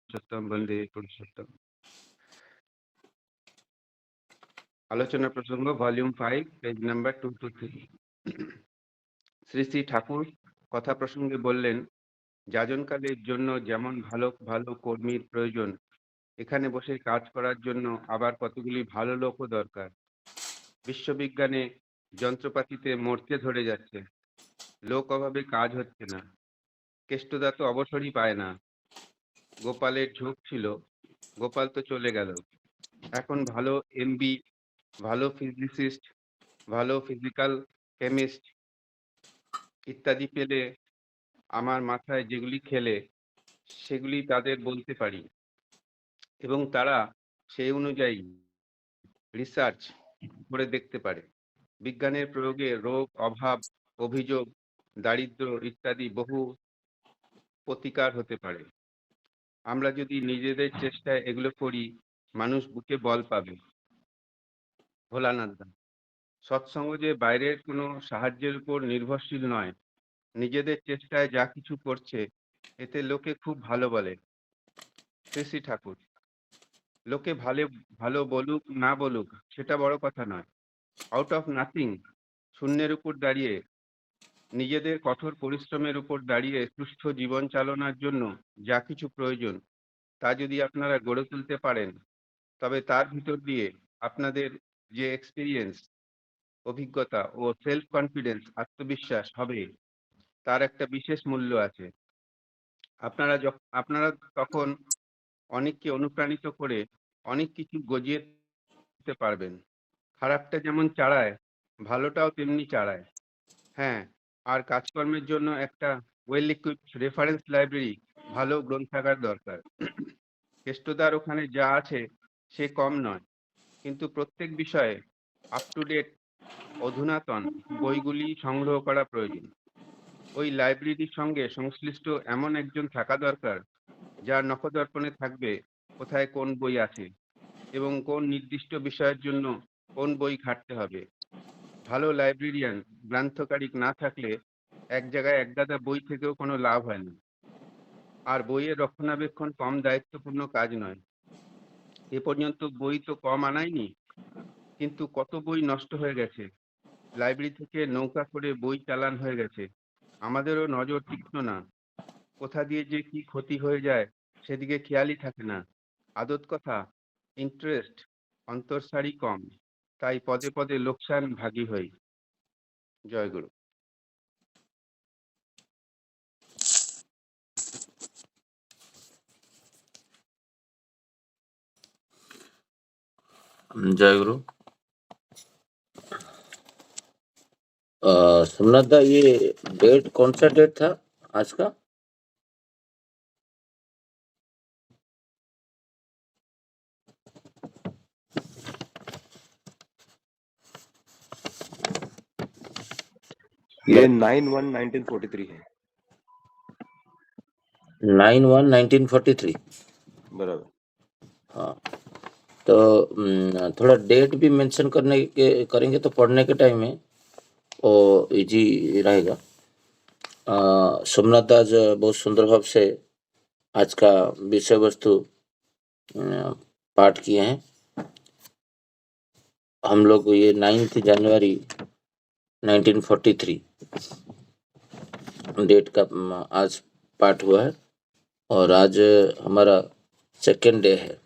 পুরুষোত্তম বন্দে পুরুষোত্তম। আলোচনা প্রসঙ্গ volume 5 page number 223। Shri Shri Thakur কথা প্রসঙ্গে বললেন, যাজনকালের জন্য যেমন ভালো ভালো কর্মীর প্রয়োজন, এখানে বসে কাজ করার জন্য আবার কতগুলি ভালো লোকও দরকার। বিশ্ববিজ্ঞানে যন্ত্রপাতিতে মরচে ধরে যাচ্ছে, লোক অভাবে কাজ হচ্ছে না। কেষ্টদা তো অবসরই পায় না। গোপালের ঝোঁক ছিল, গোপাল তো চলে গেল। এখন ভালো এমবি, ভালো ফিজিসিস্ট, ভালো ফিজিক্যাল কেমিস্ট ইত্যাদি পেলে আমার মাথায় যেগুলি খেলে সেগুলি তাদের বলতে পারি, এবং তারা সেই অনুযায়ী রিসার্চ করে দেখতে পারে। বিজ্ঞানের প্রয়োগে রোগ, অভাব, অভিযোগ, দারিদ্র ইত্যাদি বহু প্রতিকার হতে পারে। আমরা যদি নিজেদের চেষ্টায় এগুলো করি, মানুষ বুকে বল পাবে। ভোলানাথ দা, সৎসঙ্গ যে বাইরের কোনো সাহায্যের উপর নির্ভরশীল নয়, নিজেদের চেষ্টায় যা কিছু করছে এতে লোকে খুব ভালো বলে। শ্রী শ্রী ঠাকুর, লোকে ভালো ভালো বলুক না বলুক সেটা বড় কথা নয়। আউট অফ নাথিং, শূন্যের উপর দাঁড়িয়ে, নিজেদের কঠোর পরিশ্রমের উপর দাঁড়িয়ে সুস্থ জীবন চালনার জন্য যা কিছু প্রয়োজন তা যদি আপনারা গড়ে তুলতে পারেন, তবে তার ভিতর দিয়ে আপনাদের যে এক্সপিরিয়েন্স, অভিজ্ঞতা ও সেলফ কনফিডেন্স, আত্মবিশ্বাস হবে, তার একটা বিশেষ মূল্য আছে। আপনারা তখন অনেককে অনুপ্রাণিত করে অনেক কিছু গজিয়ে তুলতে পারবেন। খারাপটা যেমন চাড়ায়, ভালোটাও তেমনি চাড়ায়। হ্যাঁ, আর কাজকর্মের জন্য একটা ওয়েল ইকুইপড রেফারেন্স লাইব্রেরি, ভালো গ্রন্থাগার দরকার। কেষ্টদার ওখানে যা আছে সে কম নয়, কিন্তু প্রত্যেক বিষয়ে আপ টু ডেট অধুনাতন বইগুলি সংগ্রহ করা প্রয়োজন। ওই লাইব্রেরির সঙ্গে সংশ্লিষ্ট এমন একজন থাকা দরকার, যার নখদর্পণে থাকবে কোথায় কোন বই আছে এবং কোন নির্দিষ্ট বিষয়ের জন্য কোন বই ঘাঁটতে হবে। ভালো লাইব্রেরিয়ান গ্রন্থকারিক না থাকলে এক জায়গায় একগাদা বই থেকেও কোনো লাভ হয় না। আর বইয়ের রক্ষণাবেক্ষণ কম দায়িত্বপূর্ণ কাজ নয়। এ পর্যন্ত বই তো কম আনায়নি, কিন্তু কত বই নষ্ট হয়ে গেছে। লাইব্রেরি থেকে নৌকা করে বই চালান হয়ে গেছে। আমাদেরও নজর তীক্ষ্ণ না, কোথা দিয়ে যে কি ক্ষতি হয়ে যায় সেদিকে খেয়ালই থাকে না। আদত কথা, ইন্টারেস্ট অন্তঃসারী কম, তাই পদে পদে লোকসান ভাগী হই। জয়গুরু। जय गुरु। सोमनाथ दा, ये डेट कौन सा डेट था आज का? ये 9/1/1943 है। 9/1/1943। बराबर। हाँ, तो थोड़ा डेट भी मेंशन करेंगे तो पढ़ने के टाइम में वो इजी रहेगा। सोमनाथ आज बहुत सुंदर भाव से आज का विषय वस्तु पाठ किए हैं। हम लोग ये 9 जनवरी 1943 डेट का आज पाठ हुआ है, और आज हमारा सेकेंड डे है।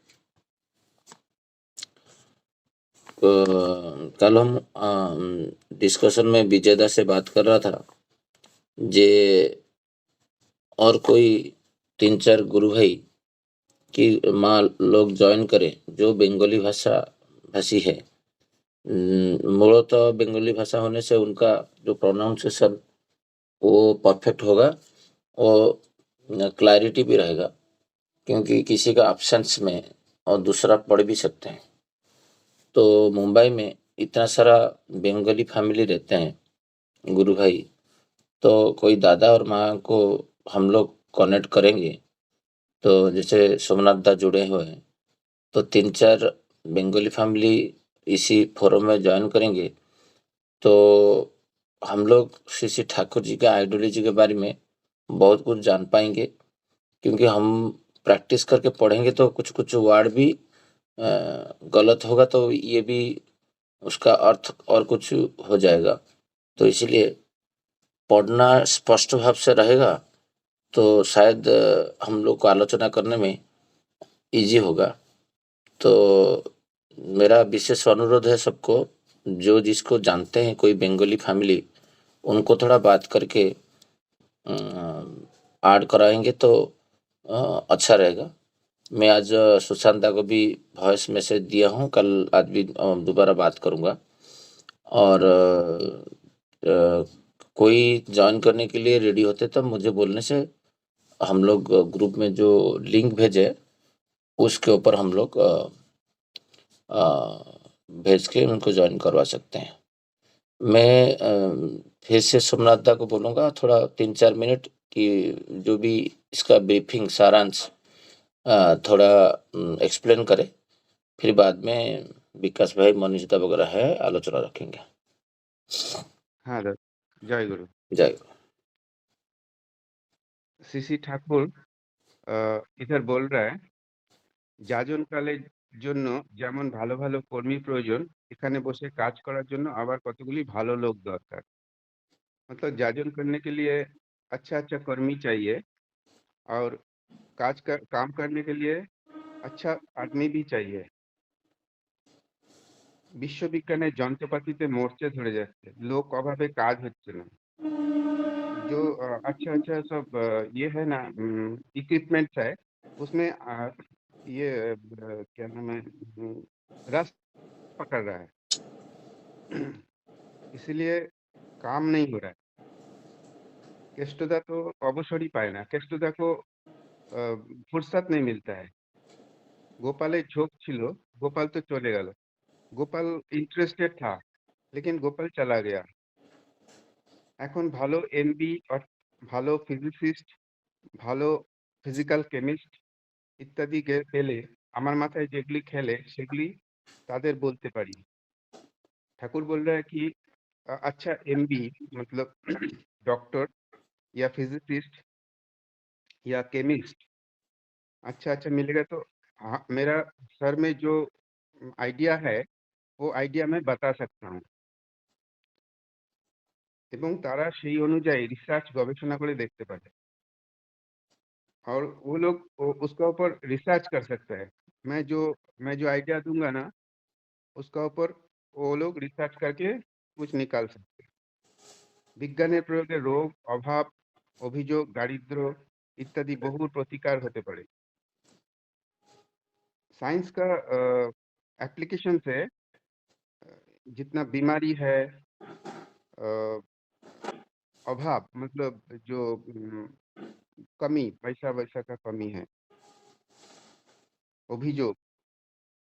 कल हम डिस्कशन में विजेदा से बात कर रहा था, जे और कोई 3-4 गुरु भाई कि माँ लोग ज्वाइन करें जो बंगाली भाषा भाषी है। मूलतः बंगाली भाषा होने से उनका जो प्रोनाउंसिएशन वो परफेक्ट होगा और क्लैरिटी भी रहेगा, क्योंकि किसी का एब्सेंस में और दूसरा पढ़ भी सकते हैं। तो मुंबई में इतना सारा बंगाली फैमिली रहते हैं गुरु भाई, तो कोई दादा और माँ को हम लोग कनेक्ट करेंगे। तो जैसे सोमनाथ दा जुड़े हुए हैं, तो 3-4 बंगाली फैमिली इसी फोरम में ज्वाइन करेंगे, तो हम लोग श्री श्री ठाकुर जी के आइडियोलॉजी के बारे में बहुत कुछ जान पाएंगे, क्योंकि हम प्रैक्टिस करके पढ़ेंगे तो कुछ-कुछ वर्ड भी गलत होगा तो ये भी उसका अर्थ और कुछ हो जाएगा। तो इसीलिए पढ़ना स्पष्ट भाव से रहेगा तो शायद हम लोग को आलोचना करने में ईज़ी होगा। तो मेरा विशेष अनुरोध है सबको, जो जिसको जानते हैं कोई बंगाली फैमिली, उनको थोड़ा बात करके ऐड कराएँगे तो अच्छा रहेगा। मैं आज सुशांता को भी वॉइस मैसेज दिया हूँ, कल आज भी दोबारा बात करूँगा और कोई जॉइन करने के लिए रेडी होते तब मुझे बोलने से हम लोग ग्रुप में जो लिंक भेजे, उसके ऊपर हम लोग भेज के उनको जॉइन करवा सकते हैं। मैं फिर से सोमनाथ दा को बोलूँगा थोड़ा 3-4 मिनट कि जो भी इसका ब्रीफिंग सारांश थोड़ा एक्सप्लेन करें, फिर बाद में विकास भाई, मनीष दा वगैरह है, आलोचना रखेंगे। हाँ दादा, जय गुरु। जय गुरु। सीसी ठाकुर इधर बोल रहा है, যাজনকালের জন্য যেমন ভালো ভালো কর্মী প্রয়োজন, এখানে বসে কাজ করার জন্য আবার কতগুলি ভালো লোক দরকার। मतलब जाजन करने के लिए अच्छा अच्छा कर्मी चाहिए और काम करने के लिए अच्छा आदमी भी चाहिए। বিশ্ববিজ্ঞানের যন্ত্রপাতিতে মরচে ধরে যাচ্ছে, লোক অভাবে কাজ হচ্ছে না। जो अच्छा अच्छा सब ये है ना, इक्विपमेंट्स है, उसमें ये क्या नाम है, रस पकड़ रहा है। इसीलिए काम नहीं हो रहा है। केष्टदा तो अवसर ही पाए ना, केष्टदा को फुर्सत नहीं मिलता है। गोपालेर झोंक छिलो, गोपाल तो चले गেল। गोपाल इंटरेस्टेड था, लेकिन गोपाल चला गया। এখন ভালো এমবি, ভালো ফিজিসিস্ট, ভালো ফিজিক্যাল কেমিস্ট ইত্যাদি পেলে আমার মাথায় যেগুলি খেলে সেগুলি তাদের বলতে পারি। ठाकुर बोल रहा है कि अच्छा एमबी मतलब डॉक्टर या फिजिसिस्ट या केमिस्ट अच्छा अच्छा मिलेगा तो हाँ, मेरा सर में जो आइडिया है वो आइडिया मैं बता सकता हूँ এবং তারা সেই অনুযায়ী রিসার্চ গবেষণা করে দেখতে পারে और वो लोग उसका ऊपर रिसर्च कर सकता है। मैं जो आइडिया दूंगा ना, उसका ऊपर वो लोग रिसर्च करके कुछ निकाल सकते हैं। বিজ্ঞানের প্রয়োগে রোগ, অভাব, অভিযোগ, দারিদ্র ইত্যাদি বহু প্রতিকার হতে পারে। साइंस का एप्लीकेशन से जितना बीमारी है, अभाव मतलब जो कमी, पैसा वैसा का कमी है, अभियोग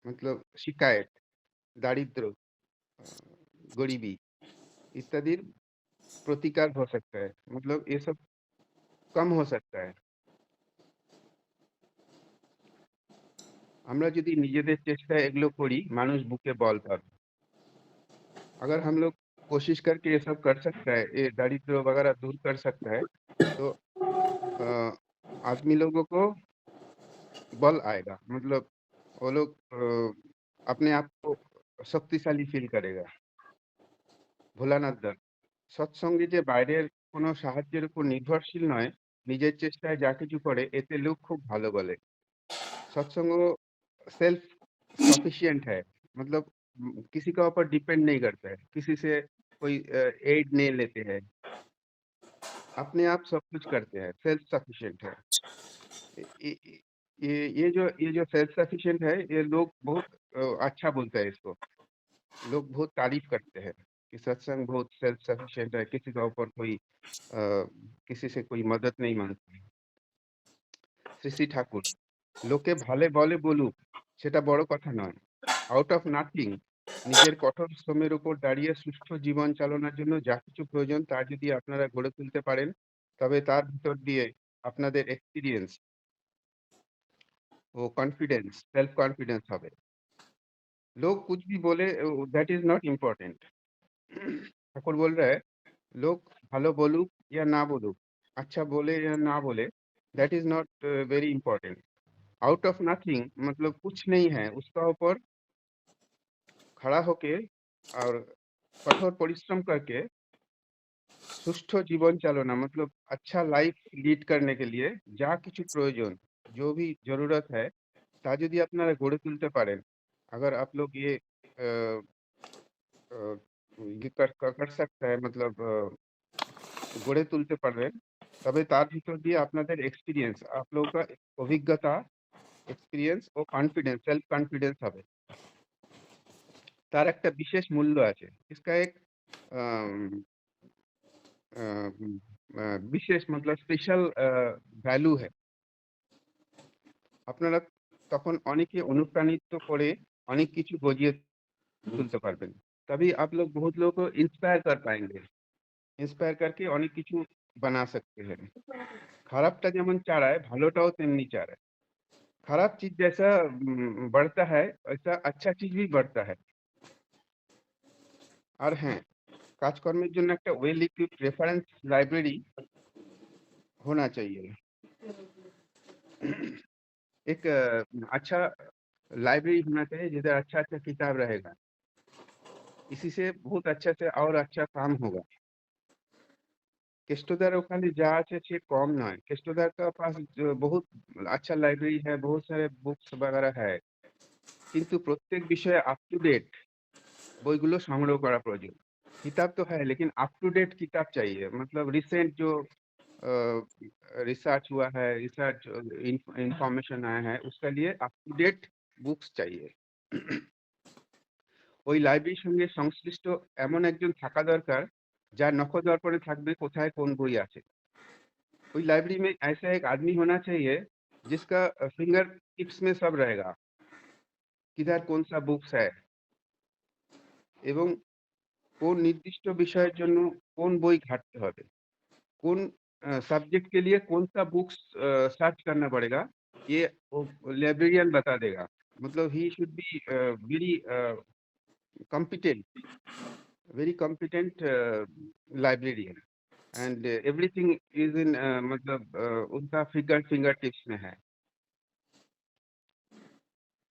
मतलब शिकायत, दारिद्र, गरीबी इत्यादि प्रतिकार हो सकता है, मतलब ये सब कम हो सकता है। আমরা যদি নিজেদের চেষ্টায় এগুলো করি, মানুষ বুকে বল পাবে। अगर हम लोग कोशिश करके ये सब कर सकता है, ये दारिद्र वगैरह दूर कर सकता है, तो आदमी लोगों को बल आएगा, मतलब वो लोग अपने आप को शक्तिशाली फील करेगा। ভোলানাথ দাস, সৎসঙ্গে যে বাইরের কোনো সাহায্যের উপর নির্ভরশীল নয়, নিজের চেষ্টায় যা কিছু করে এতে লোক খুব ভালো বলে। सत्संग सेल्फ सफिशिएंट है, मतलब किसी का ऊपर डिपेंड नहीं करता है, किसी से कोई एड नहीं लेते हैं, अपने आप सब कुछ करते हैं, सेल्फ सफिशिएंट है। ये ये जो सेल्फ सफिशिएंट है, ये लोग बहुत अच्छा बोलते हैं इसको, लोग बहुत तारीफ करते हैं कि सत्संग बहुत सेल्फ सफिशिएंट है, किसी का ऊपर कोई किसी से कोई मदद नहीं मांगते। শ্রী শ্রী ঠাকুর, লোকে ভালে বলে বলুক, সেটা বড় কথা নয়। আউট অফ নাথিং নিজের কঠোর শ্রমের উপর দাঁড়িয়ে সুষ্ঠু জীবন চালানোর জন্য যা কিছু প্রয়োজন তা যদি আপনারা গড়ে তুলতে পারেন, তবে তার ভিতর দিয়ে আপনাদের এক্সপিরিয়েন্স ও কনফিডেন্স, সেल्फ कॉन्फिडेंस হবে। लोग कुछ भी बोले, that is not important. Thakur बोल रहा है, लोग ভালো বলুক या ना बोलुक, अच्छा बोले या ना बोले, that is not very important. Out of nothing मतलब कुछ नहीं है उसका ऊपर खड़ा होके और कठोर परिश्रम करके সুষ্ঠু জীবন চালনা मतलब अच्छा लाइफ लीड करने के लिए যা কিছু প্রয়োজন जो भी जरूरत है তা যদি আপনারা গড়ে তুলতে পারেন अगर आप लोग ये अ, अ, ये कर सकता है मतलब গড়ে তুলতে পারবেন তবে তার ভিতর দিয়ে আপনাদের এক্সপিরিয়েন্স আপনার অভিজ্ঞতা এক্সপিরিয়েন্স ও কনফিডেন্স সেলফ কনফিডেন্স হবে তার একটা বিশেষ মূল্য আছে इसका एक अम, विशेष मतलब स्पेशल ভ্যালু है আপনারা তখন অনেকে অনুপ্রাণিত করে অনেক কিছু গজিয়ে তুলতে পারবেন तभी आप लोग बहुत लोगों को इंस्पायर कर पाएंगे इंस्पायर करके অনেক কিছু बना सकते हैं খারাপটা যেমন চালায় ভালোটাও তেমনি চালায় খারাপ चीज जैसा बढ़ता है वैसा अच्छा चीज भी बढ़ता है আর হ্যাঁ কাজকর্মের জন্য একটা ওয়েল ইকুইপড রেফারেন্স लाइब्रेरी होना चाहिए एक अच्छा लाइब्रेरी होना चाहिए जिधर अच्छा अच्छा किताब रहेगा इसी से बहुत अच्छा से और अच्छा काम होगा केस्टोदार ওখানে যা আছে সে कम নয় केस्टोदार का पास बहुत अच्छा लाइब्रेरी है बहुत सारे बुक्स वगैरह है কিন্তু প্রত্যেক বিষয়ে আপ টু ডেট বইগুলো সংগ্রহ করা প্রয়োজন किताब तो है लेकिन अप टू डेट किताब चाहिए मतलब रिसेंट जो रिसर्च हुआ है रिसर्च इंफॉर्मेशन आया है उसके लिए अप टू डेट बुक्स चाहिए ওই লাইব্রেরির সঙ্গে সংশ্লিষ্ট এমন একজন থাকা দরকার যার নখদর্পণে থাকবে কোথায় কোন বই আছে ওই लाइब्रेरी में ऐसा एक आदमी होना चाहिए जिसका फिंगर टिप्स में सब रहेगा किधर कौन सा बुक्स है এবং কোন নির্দিষ্ট বিষয়ের জন্য কোন বই ঘাটতে হবে कौन सब्जेक्ट के लिए कौन सा बुक्स सर्च करना पड़ेगा ये वो लाइब्रेरियन बता देगा मतलब he should be very competent librarian and everything is in मतलब उनका फिंगर टिप्स में है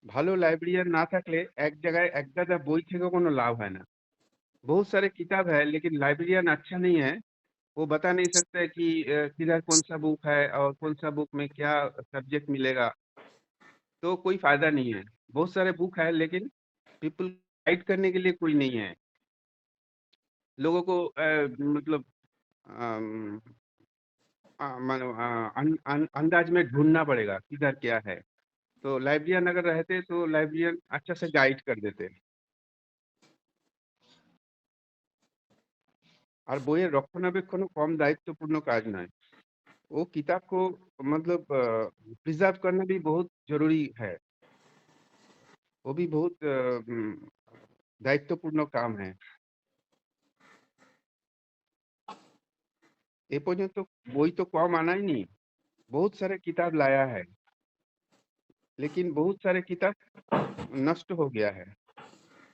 ভালো লাইব্রেরিয়ান না থাকলে এক জায়গায় এক গাদা বই থেকে কোনো লাভ হয় না बहुत सारे किताब है लेकिन लाइब्रेरियन अच्छा नहीं है वो बता नहीं सकता है कि किधर कौन सा बुक है और कौन सा बुक में क्या सब्जेक्ट मिलेगा तो कोई फायदा नहीं है बहुत सारे बुक है लेकिन पीपल गाइड करने के लिए कोई नहीं है लोगों को मतलब अम, मानो अंदाज में ढूंढना पड़ेगा किधर क्या है तो लाइब्रेरियन अगर रहते तो लाइब्रेरियन अच्छा से गाइड कर देते আর বইয়ের রক্ষণাবেক্ষণও কম দায়িত্বপূর্ণ কাজ নয় वो किताब को मतलब प्रिजर्व करना भी बहुत जरूरी है वो भी बहुत दायित्वपूर्ण काम है ए পর্যন্ত বই তো কম আনাইনি बहुत सारे किताब लाया है लेकिन बहुत सारे किताब नष्ट हो गया है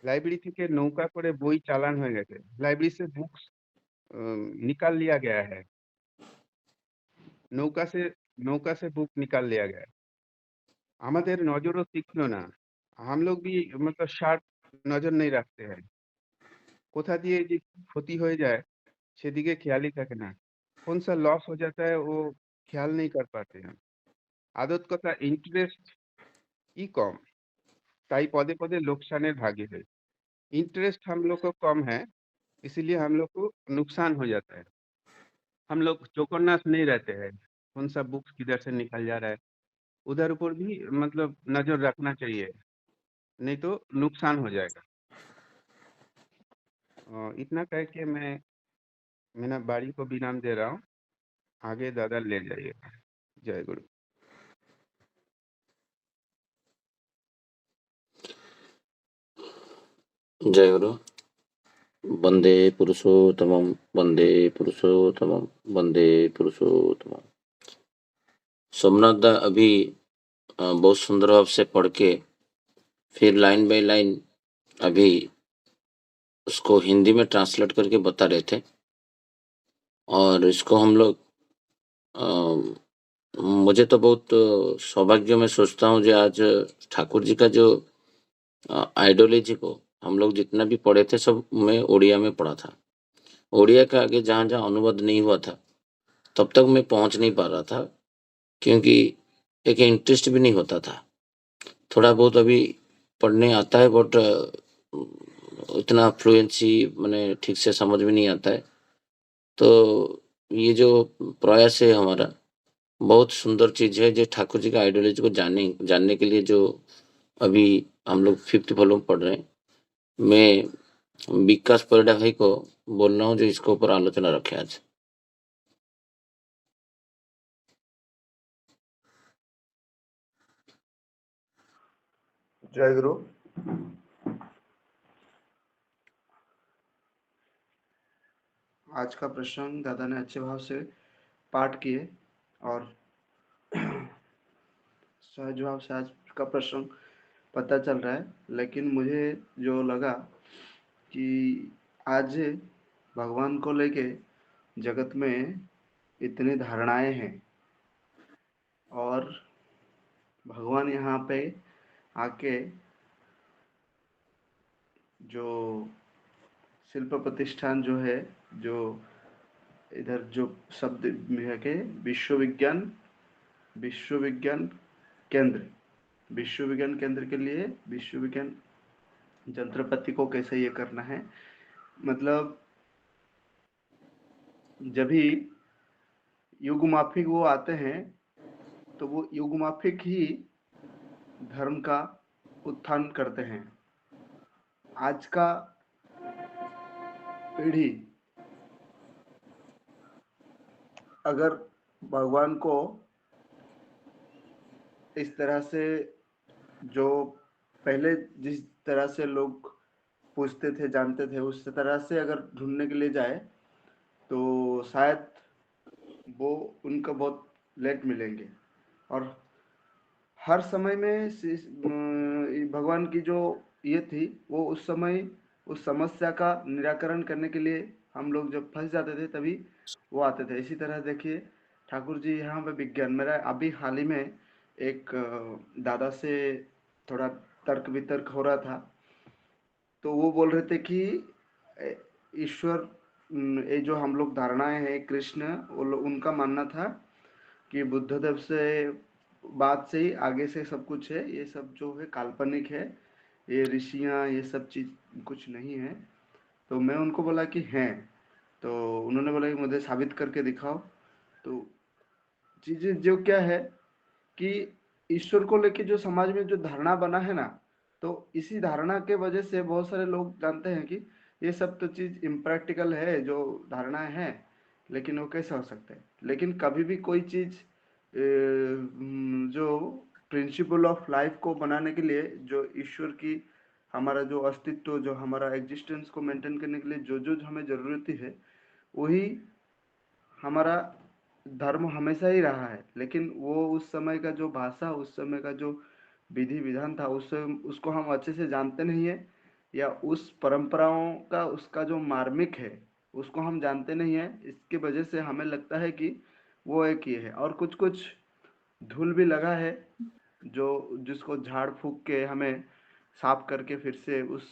लाइब्रेरी থেকে নৌকা করে বই চালান হয়ে গেছে लाइब्रेरी से बुक्स निकाल लिया गया है नौका से नौका से बुक निकाल लिया गया है আমাদের নজরও তীক্ষ্ণ না हम लोग भी मतलब शार्प नजर नहीं रखते हैं কোথা দিয়ে যে ক্ষতি হয়ে যায় সেদিকে খেয়ালই থাকে না कौन सा लॉस हो जाता है वो ख्याल नहीं कर पाते हैं आदत कथा इंटरेस्ट ही कम ताई पदे पदे लोकसाনের भागी है इंटरेस्ट हम लोग को कम है इसीलिए हम लोग को नुकसान हो जाता है हम लोग चौकन्नास नहीं रहते हैं कौन सा बुक्स किधर से निकल जा रहा है उधर ऊपर भी मतलब नजर रखना चाहिए नहीं तो नुकसान हो जाएगा इतना कह के मैं मेरा बाड़ी को विराम दे रहा हूँ आगे दादा ले जाइएगा जय गुरु जय गुरु। वंदे पुरुषोत्तमम वंदे पुरुषोत्तमम वंदे पुरुषोत्तमम। सोमनाथ दा अभी बहुत सुंदर भाव से पढ़ के फिर लाइन बाय लाइन अभी उसको हिंदी में ट्रांसलेट करके बता रहे थे और इसको हम लोग मुझे तो बहुत सौभाग्य में सोचता हूँ जो आज ठाकुर जी का जो आइडियोलॉजी को हम लोग जितना भी पढ़े थे सब मैं उड़िया में पढ़ा था। उड़िया के आगे जहाँ-जहाँ अनुवाद नहीं हुआ था, तब तक मैं पहुँच नहीं पा रहा था, क्योंकि एक इंटरेस्ट भी नहीं होता था। थोड़ा बहुत अभी पढ़ने आता है बट उतना फ्लुएंसी माने ठीक से समझ में नहीं आता है। तो ये जो प्रयास है हमारा, बहुत सुंदर चीज़ है जो ठाकुर जी का आइडियोलॉजी को जानने के लिए जो अभी हम लोग 5th वॉल्यूम पढ़ रहे हैं। मैं विकास परिडा भाई को बोल रहा हूँ जो इसके ऊपर आलोचना रखे आज। जय गुरु। आज का प्रसंग दादा ने अच्छे भाव से पाठ किए और सहज भाव से आज का प्रसंग पता चल रहा है। लेकिन मुझे जो लगा कि आज भगवान को लेके जगत में इतनी धारणाएं हैं और भगवान यहाँ पे आके जो शिल्प प्रतिष्ठान जो है, जो इधर जो शब्द है के विश्व विज्ञान केंद्र के लिए विश्व विज्ञान यंत्रपति को कैसे ये करना है, मतलब जब भी युगमाफिक वो आते हैं तो वो युगमाफिक ही धर्म का उत्थान करते हैं। आज का पीढ़ी अगर भगवान को इस तरह से जो पहले जिस तरह से लोग पूछते थे, जानते थे, उस तरह से अगर ढूंढने के लिए जाए तो शायद वो उनको बहुत लेट मिलेंगे। और हर समय में भगवान की जो ये थी वो उस समय उस समस्या का निराकरण करने के लिए हम लोग जब फंस जाते थे तभी वो आते थे। इसी तरह देखिए ठाकुर जी यहाँ पे विज्ञान, मेरा अभी हाल ही में एक दादा से थोड़ा तर्क वितर्क हो रहा था, तो वो बोल रहे थे कि ईश्वर, ये जो हम लोग धारणाएं हैं कृष्ण, उनका मानना था कि बुद्धदेव से बाद से ही आगे से सब कुछ है, ये सब जो है काल्पनिक है, ये ऋषियाँ ये सब चीज़ कुछ नहीं है। तो मैं उनको बोला कि हैं, तो उन्होंने बोला कि मुझे साबित करके दिखाओ। तो चीज़ें जो क्या है कि ईश्वर को लेके जो समाज में जो धारणा बना है ना, तो इसी धारणा के वजह से बहुत सारे लोग जानते हैं कि ये सब तो चीज़ इम्प्रैक्टिकल है, जो धारणाएं हैं, लेकिन वो कैसे हो सकते हैं। लेकिन कभी भी कोई चीज़ जो प्रिंसिपल ऑफ लाइफ को बनाने के लिए, जो ईश्वर की हमारा जो अस्तित्व, जो हमारा एग्जिस्टेंस को मेंटेन करने के लिए जो जो हमें ज़रूरत है, वही हमारा धर्म हमेशा ही रहा है। लेकिन वो उस समय का जो भाषा, उस समय का जो विधि विधान था, उसको हम अच्छे से जानते नहीं है, या उस परंपराओं का उसका जो मार्मिक है उसको हम जानते नहीं है। इसके वजह से हमें लगता है कि वो एक ये है, और कुछ कुछ धूल भी लगा है जो जिसको झाड़ फूक के हमें साफ करके फिर से उस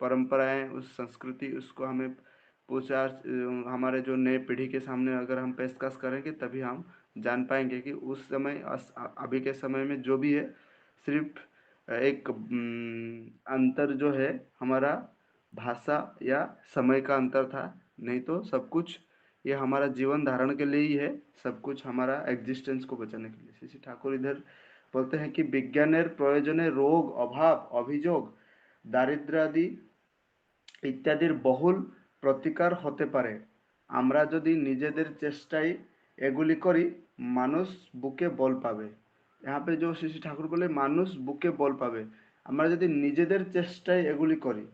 परंपराएं, उस संस्कृति, उसको हमें पूछा हमारे जो नए पीढ़ी के सामने अगर हम पेशकश करेंगे तभी हम जान पाएंगे कि उस समय अभी के समय में जो भी है सिर्फ एक अंतर जो है हमारा भाषा या समय का अंतर था, नहीं तो सब कुछ ये हमारा जीवन धारण के लिए ही है, सब कुछ हमारा एग्जिस्टेंस को बचाने के लिए। श्री ठाकुर इधर बोलते हैं कि विज्ञाনের প্রয়োজনে रोग, अभाव, अभियोग, दारिद्र्य आदि ইত্যাদির বহুল প্রতিকার হতে পারে। আমরা যদি নিজেদের চেষ্টায় এগুলি করি, মানুষ বুকে বল পাবে। यहाँ पे जो श्री ठाकुर बोले মানুষ বুকে বল পাবে, আমরা যদি নিজেদের চেষ্টায় এগুলি করি,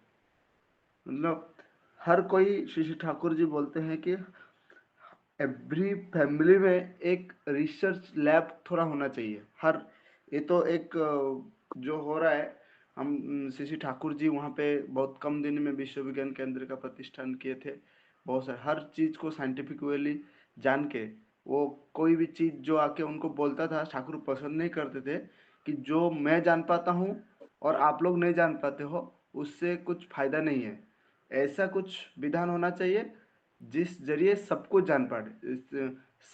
मतलब हर कोई, श्री ठाकुर जी बोलते हैं कि एवरी फैमिली में एक रिसर्च लैब थोड़ा होना चाहिए। हर, ये तो एक जो हो रहा है, हम श्री ठाकुर जी वहाँ पे बहुत कम दिन में विश्व विज्ञान केंद्र का प्रतिष्ठान किए थे। बहुत सारे हर चीज़ को साइंटिफिक वेली जान के वो कोई भी चीज जो आके उनको बोलता था, ठाकुर पसंद नहीं करते थे कि जो मैं जान पाता हूँ और आप लोग नहीं जान पाते हो, उससे कुछ फायदा नहीं है। ऐसा कुछ विधान होना चाहिए जिस जरिए सब कुछ जान पाए,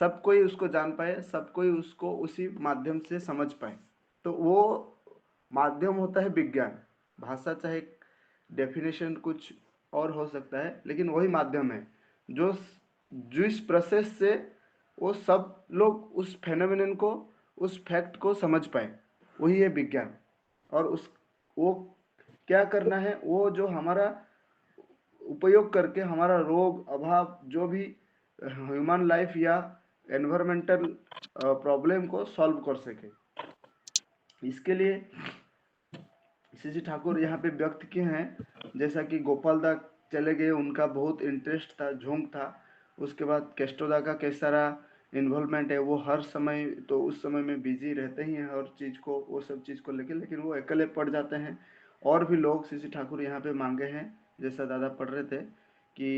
सब कोई उसको जान पाए, सब कोई उसको उसी माध्यम से समझ पाए। तो वो माध्यम होता है विज्ञान। भाषा चाहे डेफिनेशन कुछ और हो सकता है, लेकिन वही माध्यम है जो जिस प्रोसेस से वो सब लोग उस फेनोमेनन को, उस फैक्ट को समझ पाए, वही है विज्ञान। और उस वो क्या करना है, वो जो हमारा उपयोग करके हमारा रोग अभाव जो भी ह्यूमन लाइफ या एनवायरमेंटल प्रॉब्लम को सॉल्व कर सके। इसके लिए श्री ठाकुर यहाँ पे व्यक्त किए हैं, जैसा कि गोपाल दा चले गए, उनका बहुत इंटरेस्ट था, झोंक था। उसके बाद केस्टोदा का कैसा रहा इन्वॉल्वमेंट है, वो हर समय तो उस समय में बिजी रहते ही हैं हर चीज़ को, वो सब चीज़ को लेके, लेकिन वो अकेले पड़ जाते हैं। और भी लोग श्री ठाकुर यहाँ पे मांगे हैं, जैसा दादा पढ़ रहे थे कि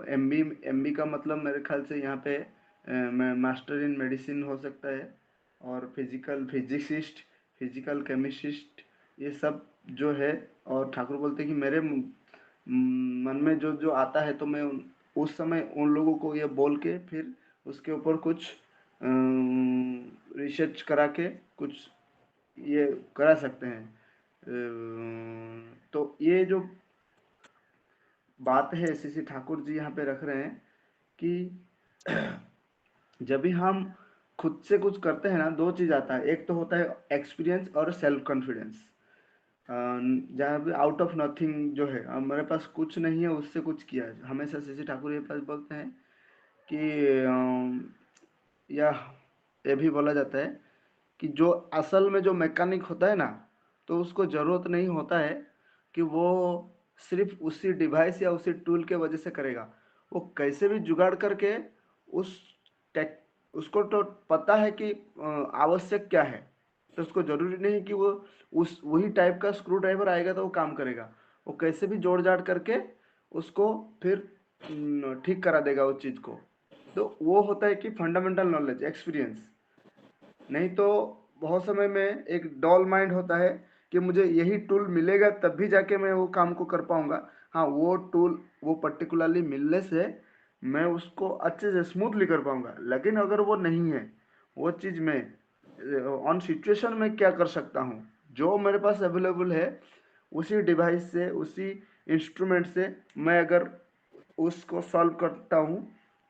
एमबी का मतलब मेरे ख्याल से यहाँ पे मास्टर इन मेडिसिन हो सकता है, और फिजिकल फिजिसिस्ट, फिजिकल केमिस्ट्रिस्ट, ये सब जो है। और ठाकुर बोलते हैं कि मेरे मन में जो जो आता है तो मैं उस समय उन लोगों को ये बोल के फिर उसके ऊपर कुछ रिसर्च करा के कुछ ये करा सकते हैं। तो ये जो बात है श्री ठाकुर जी यहाँ पे रख रहे हैं कि जब भी हम खुद से कुछ करते हैं ना, दो चीज आता है, एक तो होता है एक्सपीरियंस और सेल्फ कॉन्फिडेंस। जहाँ पे आउट ऑफ नथिंग जो है, मेरे पास कुछ नहीं है उससे कुछ किया है। हमेशा श्री ठाकुर ये पास बोलते हैं कि या ये भी बोला जाता है कि जो असल में जो मैकेनिक होता है ना, तो उसको ज़रूरत नहीं होता है कि वो सिर्फ उसी डिवाइस या उसी टूल के वजह से करेगा। वो कैसे भी जुगाड़ करके उस टेक उसको तो पता है कि आवश्यक क्या है, तो उसको ज़रूरी नहीं कि वो उस वही टाइप का स्क्रू ड्राइवर आएगा तो वो काम करेगा। वो कैसे भी जोड़ जाड़ करके उसको फिर ठीक करा देगा उस चीज़ को। तो वो होता है कि फंडामेंटल नॉलेज, एक्सपीरियंस। नहीं तो बहुत समय में एक डॉल माइंड होता है कि मुझे यही टूल मिलेगा तब भी जाके मैं वो काम को कर पाऊंगा। हाँ, वो टूल वो पर्टिकुलरली मिलने से मैं उसको अच्छे से स्मूथली कर पाऊंगा, लेकिन अगर वो नहीं है, वो चीज़ में ऑन सिचुएशन में क्या कर सकता हूँ, जो मेरे पास अवेलेबल है उसी डिवाइस से, उसी इंस्ट्रूमेंट से मैं अगर उसको सॉल्व करता हूँ,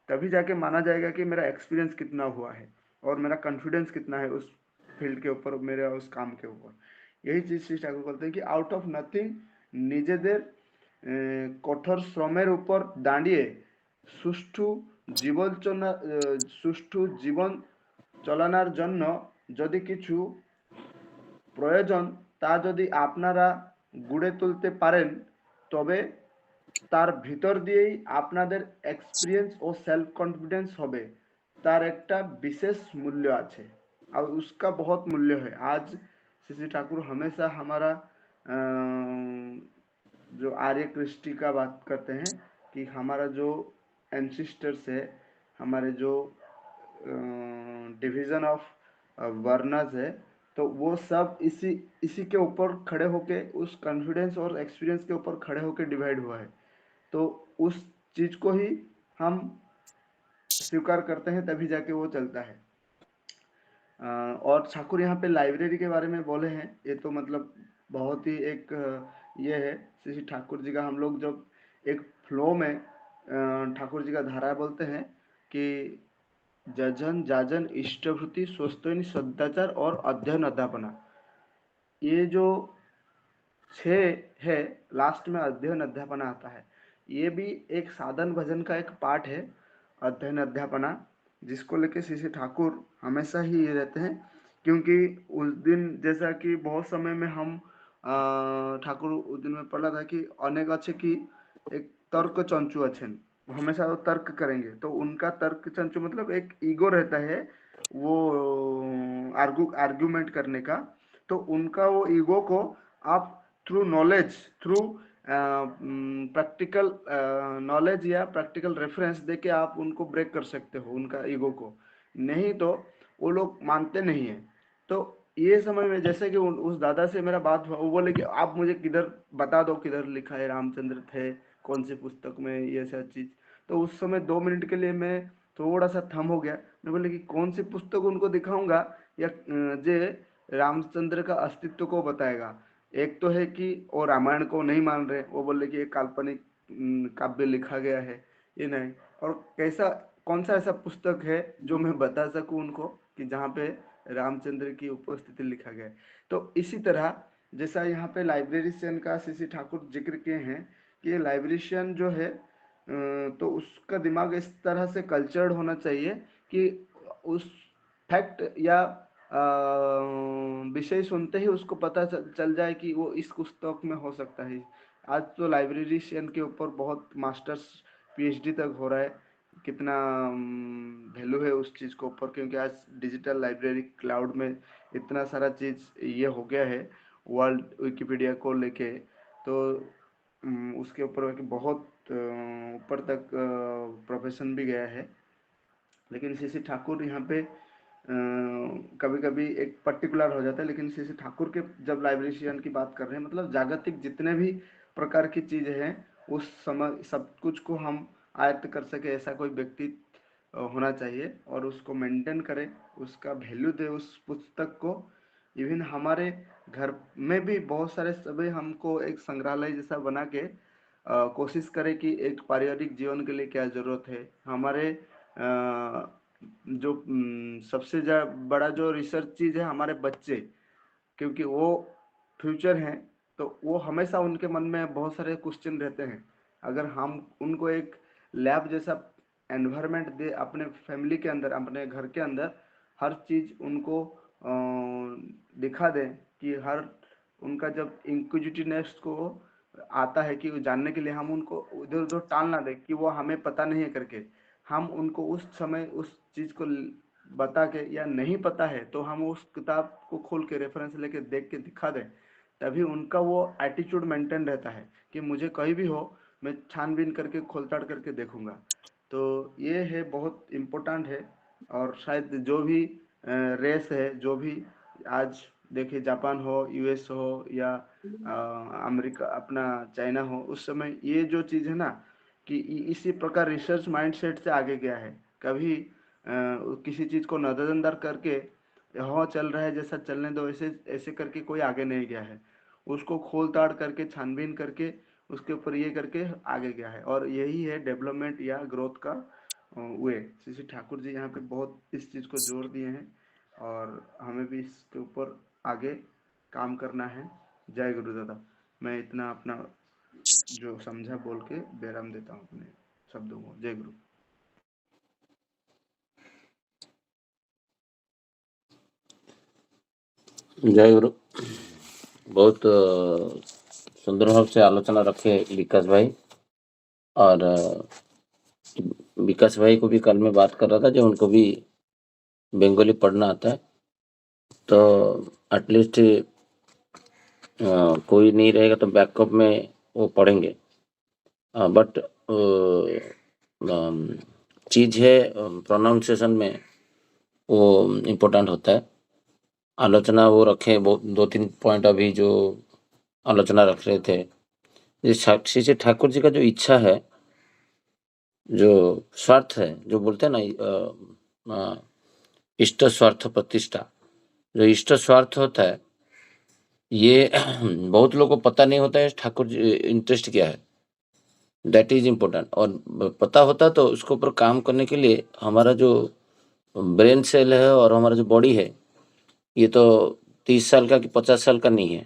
तभी जाके माना जाएगा कि मेरा एक्सपीरियंस कितना हुआ है और मेरा कॉन्फिडेंस कितना है उस फील्ड के ऊपर, मेरे उस काम के ऊपर। यही चीज श्री ठाकुर बोलते हैं कि आउट অফ নাথিং নিজেদের কঠোর শ্রমের উপর দাঁড়িয়ে সুষ্ঠু সুষ্ঠু জীবন চলানোর জন্য যদি কিছু প্রয়োজন তা যদি আপনারা গড়ে তুলতে পারেন, তবে তার ভিতর দিয়েই আপনাদের एक्सपीरियंस और सेल्फ कॉन्फिडेंस হবে। তার একটা विशेष मूल्य আছে और उसका बहुत मूल्य है। आज श्री ठाकुर हमेशा हमारा जो आर्य कृष्टि का बात करते हैं कि हमारा जो एंसिस्टर्स है, हमारे जो डिवीजन ऑफ वर्नर्स है, तो वो सब इसी इसी के ऊपर खड़े होके, उस कॉन्फिडेंस और एक्सपीरियंस के ऊपर खड़े होके डिवाइड हुआ है। तो उस चीज को ही हम स्वीकार करते हैं, तभी जाके वो चलता है। और ठाकुर यहाँ पे लाइब्रेरी के बारे में बोले हैं, ये तो मतलब बहुत ही एक ये है श्री ठाकुर जी का। हम लोग जब एक फ्लो में ठाकुर जी का धारा बोलते हैं कि जजन जाजन इष्टभूति स्वस्तनी सदाचार और अध्ययन अध्यापना, ये जो छः है, लास्ट में अध्ययन अध्यापना आता है। ये भी एक साधन भजन का एक पार्ट है, अध्ययन अध्यापना, जिसको लेके श्री ठाकुर हमेशा ही ये रहते हैं। क्योंकि उस दिन जैसा कि बहुत समय में हम ठाकुर उस दिन में पढ़ा था कि अनेक अच्छे की एक तर्क चंचु अछेन, वो हमेशा वो तर्क करेंगे। तो उनका तर्क चंचु मतलब एक ईगो रहता है, वो आर्ग्यूमेंट करने का। तो उनका वो ईगो को आप through knowledge, through practical knowledge या प्रैक्टिकल रेफरेंस देके आप उनको ब्रेक कर सकते हो, उनका ईगो को। नहीं तो वो लोग मानते नहीं है। तो ये समय में जैसे कि उस दादा से मेरा बात हुआ, वो बोले कि आप मुझे किधर बता दो, किधर लिखा है रामचंद्र थे, कौन सी पुस्तक में, ये सब चीज। तो उस समय 2 मिनट के लिए मैं थोड़ा सा थम हो गया। मैं बोले कि कौन सी पुस्तक उनको दिखाऊंगा या जे रामचंद्र का अस्तित्व को बताएगा। एक तो है कि वो रामायण को नहीं मान रहे, वो बोले कि एक काल्पनिक काव्य लिखा गया है, ये नहीं। और कैसा, कौन सा ऐसा पुस्तक है जो मैं बता सकूं उनको कि जहाँ पे रामचंद्र की उपस्थिति लिखा गया है। तो इसी तरह जैसा यहाँ पे लाइब्रेरियन का सीसी ठाकुर जिक्र किए हैं कि लाइब्रेरियन जो है तो उसका दिमाग इस तरह से कल्चर्ड होना चाहिए कि उस फैक्ट या विषय सुनते ही उसको पता चल जाए कि वो इस पुस्तक में हो सकता है। आज तो लाइब्रेरियन के ऊपर बहुत मास्टर्स पीएचडी तक हो रहा है। कितना वैल्यू है उस चीज़ के ऊपर, क्योंकि आज डिजिटल लाइब्रेरी क्लाउड में इतना सारा चीज़ ये हो गया है वर्ल्ड विकिपीडिया को लेके। तो उसके ऊपर बहुत ऊपर तक प्रोफेशन भी गया है। लेकिन सीसी ठाकुर यहाँ पे कभी कभी एक पर्टिकुलर हो जाता है। लेकिन सीसी ठाकुर के जब लाइब्रेरियन की बात कर रहे हैं, मतलब जागतिक जितने भी प्रकार की चीजें हैं उस समय सब कुछ को हम आयत्त कर सके, ऐसा कोई व्यक्ति होना चाहिए और उसको मेंटेन करे, उसका वैल्यू दे उस पुस्तक को। इवन हमारे घर में भी बहुत सारे सभी हमको एक संग्रहालय जैसा बना के कोशिश करें कि एक पारिवारिक जीवन के लिए क्या जरूरत है। हमारे जो सबसे बड़ा जो रिसर्च चीज है हमारे बच्चे, क्योंकि वो फ्यूचर हैं। तो वो हमेशा उनके मन में बहुत सारे क्वेश्चन रहते हैं। अगर हम उनको एक लैब जैसा एनवायरनमेंट दे अपने फैमिली के अंदर, अपने घर के अंदर, हर चीज उनको दिखा दें कि हर उनका जब इंक्विजिटिवनेस को आता है कि वो जानने के लिए, हम उनको उधर उधर टाल ना दें कि वो हमें पता नहीं है करके। हम उनको उस समय उस चीज को बता के, या नहीं पता है तो हम उस किताब को खोल के रेफरेंस लेके देख के दिखा दें, तभी उनका वो एटीट्यूड मेंटेन रहता है कि मुझे कहीं भी हो मैं छानबीन करके खोलताड़ करके देखूंगा। तो ये है, बहुत इम्पोर्टेंट है। और शायद जो भी रेस है, जो भी आज देखिए जापान हो, यूएस हो या अमेरिका अपना चाइना हो, उस समय ये जो चीज़ है ना कि इसी प्रकार रिसर्च माइंडसेट से आगे गया है। कभी किसी चीज़ को नजरअंदाज करके हाँ चल रहा है जैसा चलने दो, ऐसे ऐसे करके कोई आगे नहीं गया है। उसको खोल ताड़ करके छानबीन करके उसके ऊपर ये करके आगे गया है। और यही है डेवलपमेंट या ग्रोथ का वे। श्री ठाकुर जी यहाँ पे बहुत इस चीज़ को जोर दिए हैं और हमें भी इसके ऊपर आगे काम करना है। जय गुरुदादा। मैं इतना अपना जो समझा बोल के विराम देता हूँ अपने शब्दों को। जय गुरु। जय गुरु। बहुत सुंदर भाव से आलोचना रखे विकास भाई। और विकास भाई को भी कल मैं बात कर रहा था, जो उनको भी बंगाली पढ़ना आता है, तो एटलीस्ट कोई नहीं रहेगा तो बैकअप में वो पढ़ेंगे। बट चीज़ है प्रोनाउंसिएशन में वो इम्पोर्टेंट होता है। आलोचना वो रखे, वो 2-3 पॉइंट अभी जो आलोचना रख रहे थे, श्री श्री ठाकुर जी का जो इच्छा है, जो स्वार्थ है, जो बोलते हैं ना इष्ट स्वार्थ प्रतिष्ठा, जो इष्ट स्वार्थ होता है, ये बहुत लोगों को पता नहीं होता है ठाकुर जी इंटरेस्ट क्या है। That is important. और पता होता तो उसके ऊपर काम करने के लिए हमारा जो ब्रेन सेल है और हमारा जो बॉडी है, ये तो 30 साल का कि 50 साल का नहीं है।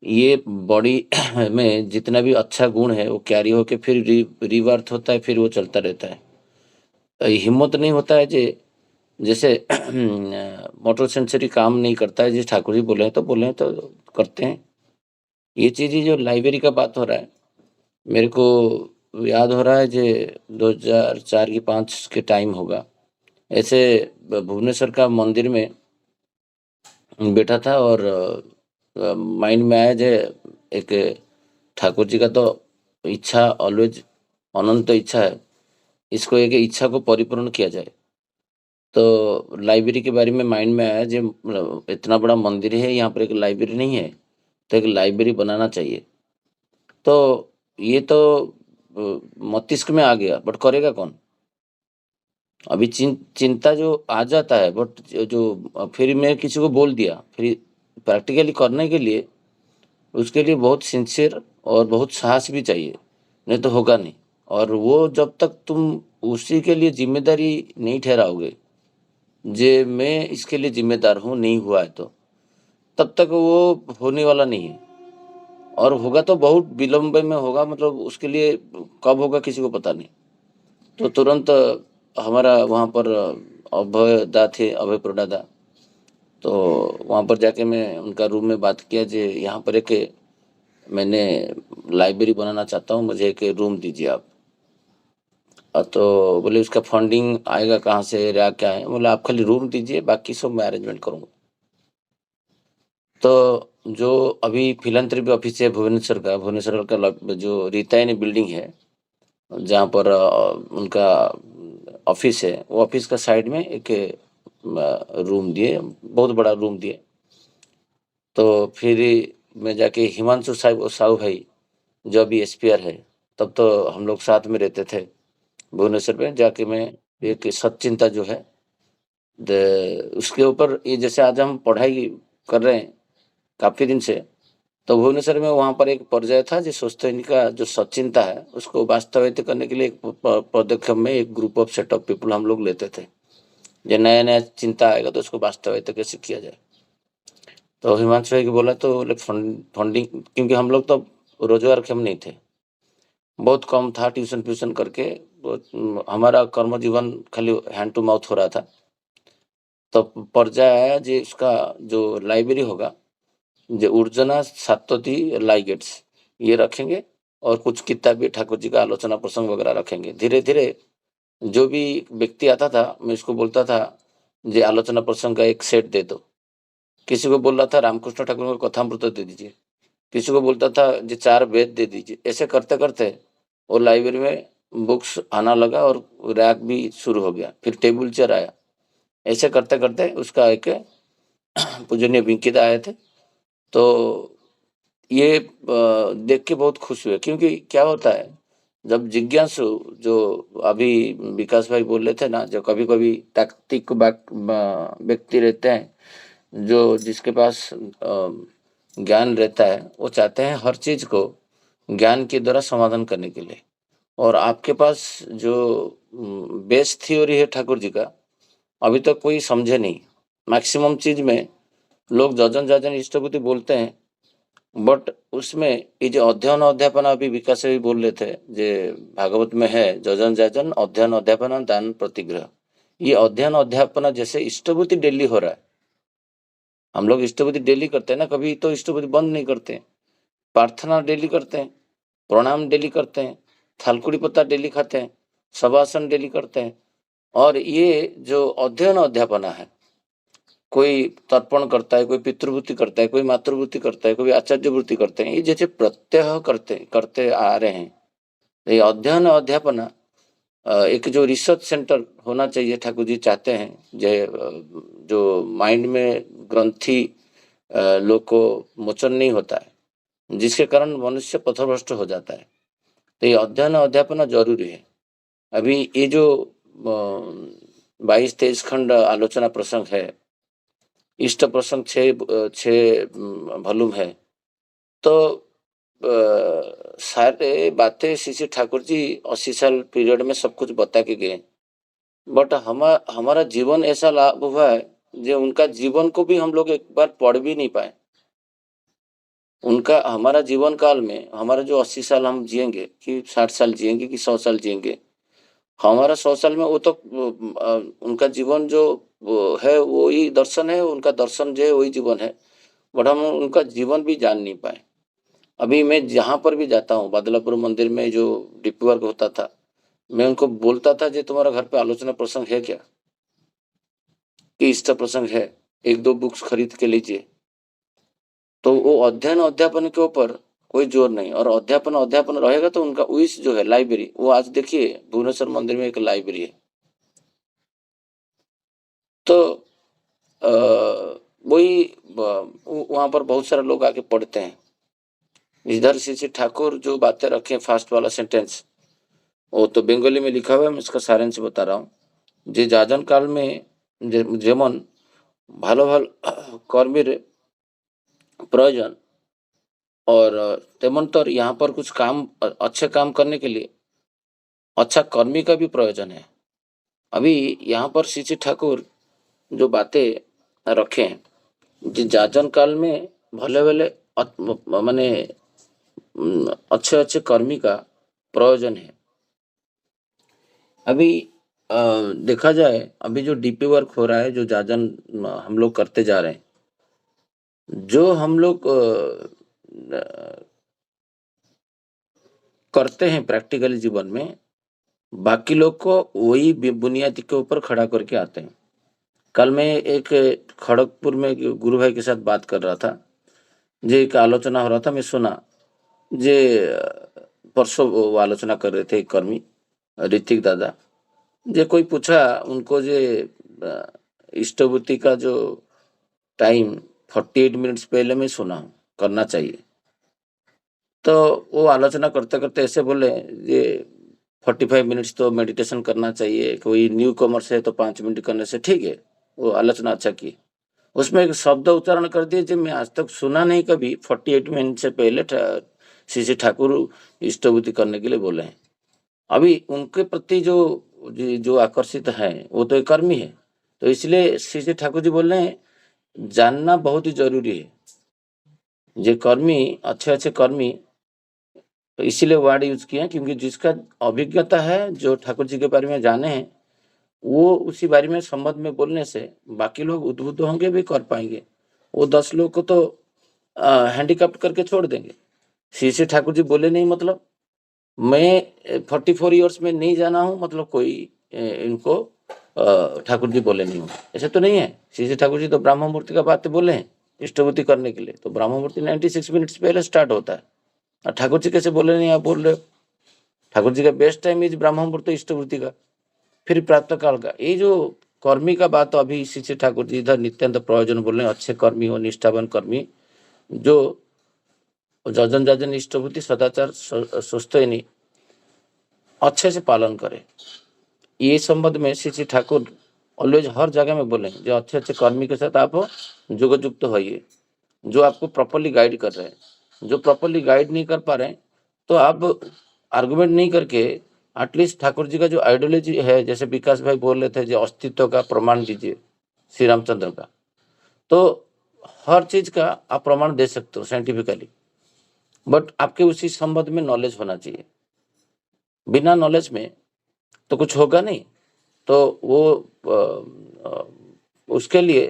ये बॉडी में जितना भी अच्छा गुण है वो कैरी होके फिर रिवर्थ होता है, फिर वो चलता रहता है। हिम्मत नहीं होता है जैसे मोटर सेंसरी काम नहीं करता है, जैसे ठाकुर जी बोले हैं तो बोले हैं तो करते हैं। ये चीज़ ही जो लाइब्रेरी का बात हो रहा है, मेरे को याद हो रहा है जो 2004 की 5 के टाइम होगा, ऐसे भुवनेश्वर का मंदिर में बैठा था और माइंड में आया जो एक ठाकुर जी का तो इच्छा ऑलवेज अनंत इच्छा है, इसको एक इच्छा को परिपूर्ण किया जाए। तो लाइब्रेरी के बारे में माइंड में आया, जो इतना बड़ा मंदिर है, यहाँ पर एक लाइब्रेरी नहीं है, तो एक लाइब्रेरी बनाना चाहिए। तो ये तो मस्तिष्क में आ गया, बट करेगा कौन? अभी चिंता जो आ जाता है, बट जो फिर मैं किसी को बोल दिया, फिर प्रैक्टिकली करने के लिए उसके लिए बहुत सिंसियर और बहुत साहस भी चाहिए, नहीं तो होगा नहीं। और वो जब तक तुम उसी के लिए जिम्मेदारी नहीं ठहराओगे, जे मैं इसके लिए जिम्मेदार हूँ, नहीं हुआ है तो तब तक वो होने वाला नहीं है। और होगा तो बहुत विलंब में होगा, मतलब उसके लिए कब होगा किसी को पता नहीं। तो तुरंत हमारा वहाँ पर अभय दा थे, अभय प्रोडादा, तो वहाँ पर जाके मैं उनका रूम में बात किया, जे यहाँ पर एक मैंने लाइब्रेरी बनाना चाहता हूँ, मुझे एक रूम दीजिए आप। तो बोले उसका फंडिंग आएगा कहाँ से, या क्या है? बोले आप खाली रूम दीजिए, बाकी सब मैं अरेंजमेंट करूँगा। तो जो अभी फिलैंथ्रोपी ऑफिस है भुवनेश्वर का जो रीतायनी बिल्डिंग है, जहाँ पर उनका ऑफिस है, वो ऑफिस का साइड में एक रूम दिए, बहुत बड़ा रूम दिए। तो फिर मैं जाके हिमांशु साहू भाई जो अभी एसपीआर है, तब तो हम लोग साथ में रहते थे भुवनेश्वर में, जाके मैं एक सच्चिंता जो है उसके ऊपर, ये जैसे आज हम पढ़ाई कर रहे हैं काफी दिन से, तो भुवनेश्वर में वहाँ पर एक पर्याय था, जो सोचते का जो सचिंता है उसको वास्तवित करने के लिए एक पदक्षेप में एक group of set of people हम लोग लेते थे, जो नया नया चिंता आएगा तो उसको वास्तवित कैसे किया जाए। तो हिमांशु भाई को बोला, तो बोले फंडिंग, क्योंकि हम लोग तो रोजगारक्षम नहीं थे, बहुत कम था, ट्यूशन फ्यूशन करके हमारा कर्म जीवन खाली हैंड टू माउथ हो रहा था। तो पर्याय आया जी, इसका जो लाइब्रेरी होगा, जो उर्जना सातोती लाइगेट्स ये रखेंगे, और कुछ किताबें ठाकुर जी का आलोचना प्रसंग वगैरह रखेंगे। धीरे धीरे जो भी व्यक्ति आता था, मैं इसको बोलता था जे आलोचना प्रसंग का एक सेट दे दो। किसी को बोल रहा था रामकृष्ण ठाकुर का कथामृत दे दीजिए, किसी को बोलता था जो 4 वेद दे दीजिए। ऐसे करते करते वो लाइब्रेरी में बुक्स आना लगा, और रैक भी शुरू हो गया, फिर टेबल चेयर आया। ऐसे करते करते उसका एक पूजनीय विंकिदा आए थे, तो ये देख के बहुत खुश हुए। क्योंकि क्या होता है, जब जिज्ञासु, जो अभी विकास भाई बोल रहे थे ना, जो कभी कभी तात्विक व्यक्ति रहते हैं, जो जिसके पास ज्ञान रहता है, वो चाहते हैं हर चीज को ज्ञान के द्वारा समाधान करने के लिए। और आपके पास जो बेस थ्योरी है ठाकुर जी का, अभी तक कोई समझे नहीं। मैक्सिमम चीज में लोग जजन जाजन इष्टभूति बोलते हैं, बट उसमें ये जो अध्ययन अध्यापन, अभी विकास भी बोल रहे थे, जे भागवत में है जजन जाजन अध्ययन अध्यापन दान प्रतिग्रह। ये अध्ययन अध्यापन जैसे इष्टभूति डेली हो रहा है। हम लोग इष्टभूति डेली करते हैं ना, कभी तो इष्टभूति बंद नहीं करते, प्रार्थना डेली करते हैं, प्रणाम डेली करते हैं, थालकुड़ी पत्ता डेली खाते हैं, शवासन डेली करते हैं। और ये जो अध्ययन अध्यापना है, कोई तर्पण करता है, कोई पितृवृत्ति करता है, कोई मातृवृत्ति करता है, कोई आचार्य वृत्ति करते हैं, ये जैसे प्रत्यय करते आ रहे हैं। ये अध्ययन अध्यापना एक जो रिसर्च सेंटर होना चाहिए, ठाकुर जी चाहते हैं जो माइंड में ग्रंथि लोग को मोचन नहीं होता है, जिसके कारण मनुष्य पथभ्रष्ट हो जाता है। तो ये अध्ययन अध्यापना जरूरी है। अभी ये जो 22-23 खंड आलोचना प्रसंग है, इष्ट प्रसंग 6 वॉल्यूम है, तो सारे बातें श्री ठाकुर जी 80 साल पीरियड में सब कुछ बता के गए। बट हमारा जीवन ऐसा लाभ हुआ है, जो उनका जीवन को भी हम लोग एक बार पढ़ भी नहीं पाए। उनका हमारा जीवन काल में, हमारा जो 80 साल हम जिएंगे, कि 60 साल जिएंगे, कि 100 साल जिएंगे, हमारा 100 साल में वो तो उनका जीवन जो है वही दर्शन है, उनका दर्शन जो है वही जीवन है, बट हम उनका जीवन भी जान नहीं पाए। अभी मैं जहाँ पर भी जाता हूँ, बादलापुर मंदिर में जो डिप्टी वर्क होता था, मैं उनको बोलता था, जी तुम्हारा घर पे आलोचना प्रसंग है क्या, कि इष्ट प्रसंग है, 1-2 बुक्स खरीद के लीजिए। तो वो अध्ययन अध्यापन के ऊपर कोई जोर नहीं, और अध्यापन रहेगा तो उनका विश जो है लाइब्रेरी, वो आज देखिए भुवनेश्वर मंदिर में एक लाइब्रेरी है। तो वही वहाँ पर बहुत सारे लोग आके पढ़ते हैं। इधर श्री ठाकुर जो बातें रखे फास्ट वाला सेंटेंस, वो तो बंगाली में लिखा हुआ है, मैं इसका सारांश बता रहा हूँ। যে যাজন কাল में যেমন ভালো ভালো কর্মীর प्रयोजन और तेमन तो यहाँ पर कुछ काम अच्छे काम करने के लिए अच्छा कर्मी का भी प्रयोजन है। अभी यहाँ पर श्री ठाकुर जो बातें रखे हैं जी जाजन काल में भले भले माने अच्छे अच्छे कर्मी का प्रयोजन है। अभी देखा जाए अभी जो डीपी वर्क हो रहा है, जो जाजन हम लोग करते जा रहे हैं, जो हम लोग करते हैं प्रैक्टिकली जीवन में, बाकी लोग को वही बुनियादी के ऊपर खड़ा करके आते हैं। कल मैं एक खड़गपुर में गुरु भाई के साथ बात कर रहा था, जे एक आलोचना हो रहा था, मैं सुना जे परसों वो आलोचना कर रहे थे एक कर्मी ऋतिक दादा, जे कोई पूछा उनको जे इष्टभूति का जो टाइम 48 मिनट्स पहले मैं सुना हूँ करना चाहिए, तो वो आलोचना करते करते ऐसे बोले ये 45 मिनट्स तो मेडिटेशन करना चाहिए, कोई न्यू कॉमर्स है तो 5 मिनट करने से ठीक है। वो आलोचना अच्छा की, उसमें एक शब्द उच्चारण कर दिए जो मैं आज तक सुना नहीं कभी। 48 मिनट से पहले श्री ठाकुर इष्टभूति करने के लिए बोले हैं। अभी उनके प्रति जो आकर्षित है वो तो एक कर्मी है, तो इसलिए श्री ठाकुर जी बोल रहे हैं जानना बहुत ही जरूरी है। जो कर्मी अच्छे अच्छे कर्मी, तो इसीलिए वर्ड यूज किया क्योंकि जिसका अभिज्ञता है, जो ठाकुर जी के बारे में जाने हैं, वो उसी बारे में संबंध में बोलने से बाकी लोग उद्बुद्ध होंगे भी कर पाएंगे। वो 10 लोग को तो हैंडीकैप्ट करके छोड़ देंगे। श्री ठाकुर जी बोले नहीं मतलब मैं 44 ईयर्स में नहीं जाना हूँ, मतलब कोई इनको ठाकुर जी बोले नहीं हूँ, ऐसे तो नहीं है। श्री ठाकुर जी तो ब्रह्म मूर्ति का बात बोले हैं इष्टभूति करने के लिए, तो ब्रह्म मूर्ति 96 मिनट्स पहले स्टार्ट होता है। और ठाकुर जी कैसे बोले नहीं, आप बोल रहे हो? ठाकुर जी का बेस्ट टाइम इज ब्रह्म मुहूर्त इष्टभूति का, फिर प्रातः काल का। ये जो कर्मी का बात तो अभी श्री ठाकुर जी इधर नित्यानंद प्रयोजन बोल रहे हैं, अच्छे कर्मी हो, निष्ठावान कर्मी, जो जजन जजन इष्टभूति सदाचार सुस्तैनी अच्छे से पालन करे। ये संबंध में श्री ठाकुर ऑलवेज हर जगह में बोले जो अच्छे अच्छे कर्मी के साथ आप युक्त होइए, जो आपको प्रॉपरली गाइड कर रहे हैं। जो प्रॉपरली गाइड नहीं कर पा रहे हैं तो आप आर्गुमेंट नहीं करके एटलीस्ट ठाकुर जी का जो आइडियोलॉजी है, जैसे विकास भाई बोल रहे थे, जो अस्तित्व का प्रमाण दीजिए श्री रामचंद्र का, तो हर चीज का आप प्रमाण दे सकते हो साइंटिफिकली, बट आपके उसी संबंध में नॉलेज होना चाहिए। बिना नॉलेज में तो कुछ होगा नहीं। तो वो उसके लिए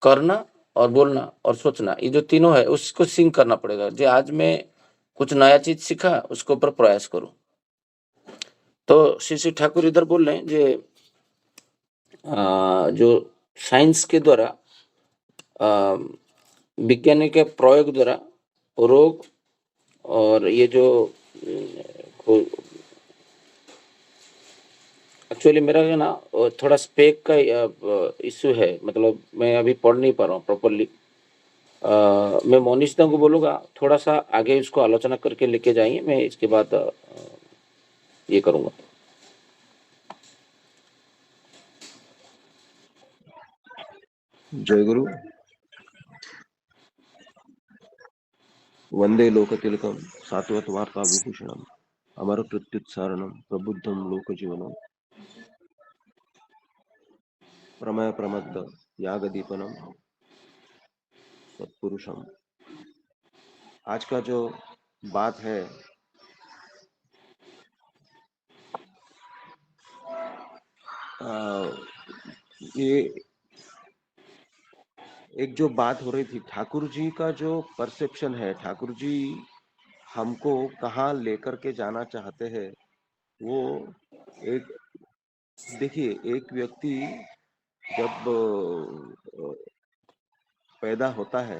करना और बोलना और सोचना, ये जो तीनों है उसको सिंक करना पड़ेगा। जो आज मैं कुछ नया चीज सीखा उसके ऊपर प्रयास करूं। तो श्री ठाकुर इधर बोल रहे हैं जो साइंस के द्वारा विज्ञान के प्रयोग द्वारा रोग और ये जो एक्चुअली मेरा है ना थोड़ा स्पेक का इश्यू है, मतलब मैं अभी पढ़ नहीं पा रहा हूँ प्रॉपरली। मैं मोनिश दा को बोलूँगा थोड़ा सा आगे इसको आलोचना करके लेके जाइए, मैं इसके बाद ये करूँगा। जय गुरु। वंदे लोकतिलकम सात्वत वार्ता विभूषणम अमर प्रत्युत्सारणम प्रबुद्धम लोकजीवनम प्रमय प्रमद्द यागदीपनम सत्पुरुषम। आज का जो बात है ये एक जो बात हो रही थी, ठाकुर जी का जो परसेप्शन है, ठाकुर जी हमको कहाँ लेकर के जाना चाहते हैं, वो एक देखिए, एक व्यक्ति जब पैदा होता है